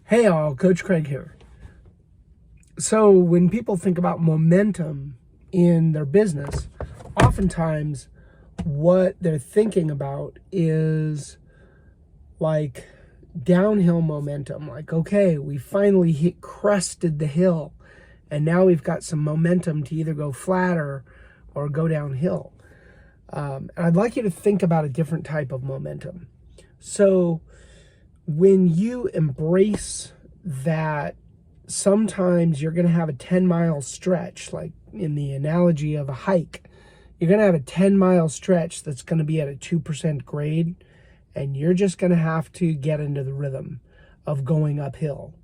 Hey all, Coach Craig here. So when people think about momentum in their business, oftentimes what they're thinking about is like downhill momentum. Like, okay, we finally crested the hill and now we've got some momentum to either go flatter or go downhill. And I'd like you to think about a different type of momentum. So when you embrace that sometimes you're going to have a 10-mile stretch, like in the analogy of a hike, you're going to have a 10-mile stretch that's going to be at a 2% grade, and you're just going to have to get into the rhythm of going uphill.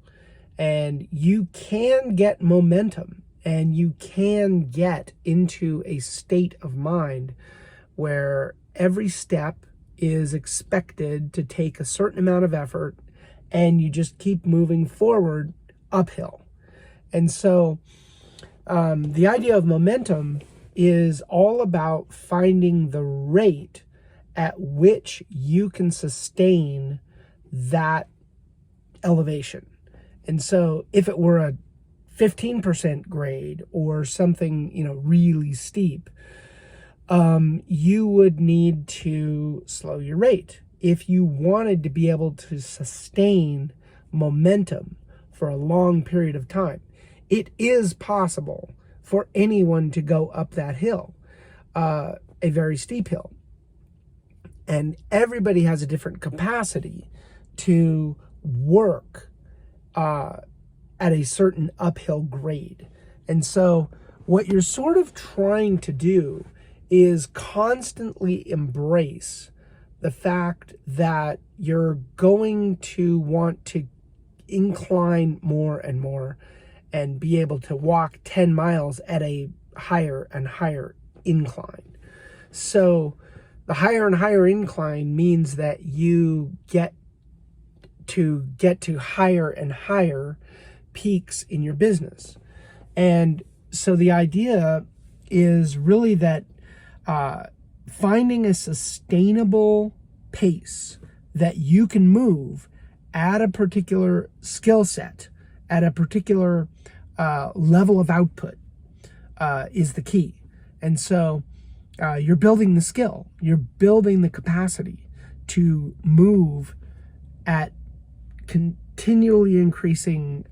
And you can get momentum, and you can get into a state of mind where every step is expected to take a certain amount of effort and you just keep moving forward uphill. And so the idea of momentum is all about finding the rate at which you can sustain that elevation. And so if it were a 15% grade or something, really steep, you would need to slow your rate. If you wanted to be able to sustain momentum for a long period of time, it is possible for anyone to go up that hill, a very steep hill. And everybody has a different capacity to work at a certain uphill grade. And so what you're sort of trying to do is constantly embrace the fact that you're going to want to incline more and more and be able to walk 10 miles at a higher and higher incline. So the higher and higher incline means that you get to higher and higher peaks in your business. And so the idea is really that finding a sustainable pace that you can move at a particular skill set, at a particular level of output is the key. And so you're building the skill, you're building the capacity to move at continually increasing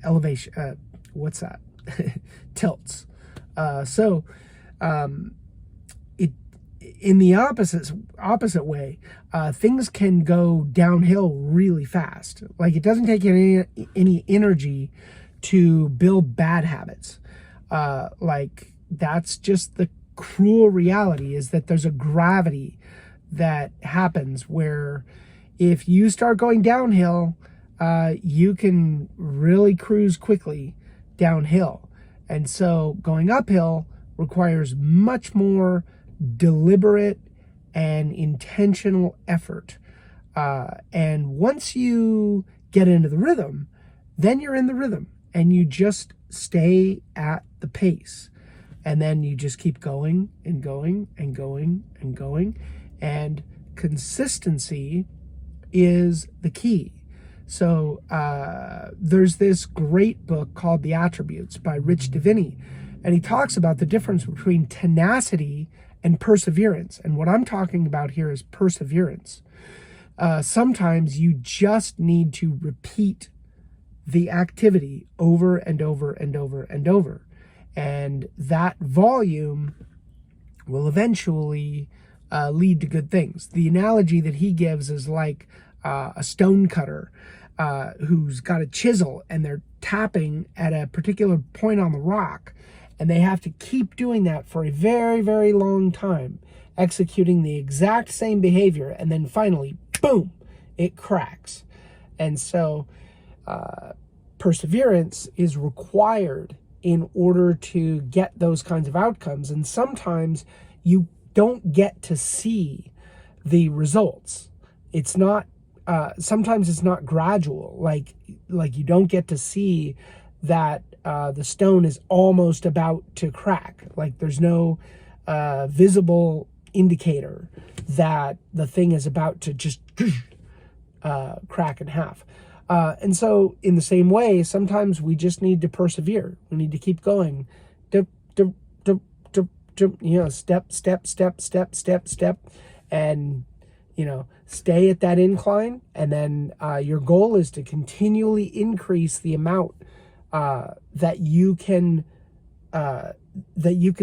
elevation, tilts. In the opposite way, things can go downhill really fast. Like, it doesn't take any energy to build bad habits. Like, that's just the cruel reality, is that there's a gravity that happens where if you start going downhill, you can really cruise quickly downhill. And so going uphill requires much more deliberate and intentional effort. And once you get into the rhythm, then you're in the rhythm and you just stay at the pace. And then you just keep going and going and going and going. And consistency is the key. So there's this great book called The Attributes by Rich Diviney, and he talks about the difference between tenacity and perseverance. And what I'm talking about here is perseverance. Sometimes you just need to repeat the activity over and over and over and over. And that volume will eventually lead to good things. The analogy that he gives is like a stone cutter who's got a chisel and they're tapping at a particular point on the rock. And they have to keep doing that for a very, very long time, executing the exact same behavior. And then finally, boom, it cracks. And so perseverance is required in order to get those kinds of outcomes. And sometimes you don't get to see the results. It's not, sometimes it's not gradual. Like you don't get to see that the stone is almost about to crack. Like, there's no visible indicator that the thing is about to just crack in half. And so in the same way, sometimes we just need to persevere. We need to keep going. Dip, dip, dip, dip, dip, step, step, step, step, step, step, and, stay at that incline. And then your goal is to continually increase the amount that you can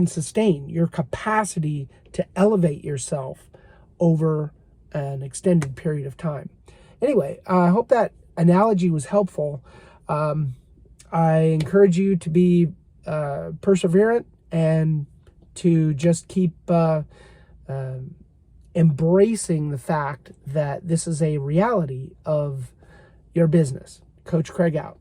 sustain, your capacity to elevate yourself over an extended period of time. Anyway, I hope that analogy was helpful. I encourage you to be perseverant and to just keep embracing the fact that this is a reality of your business. Coach Craig out.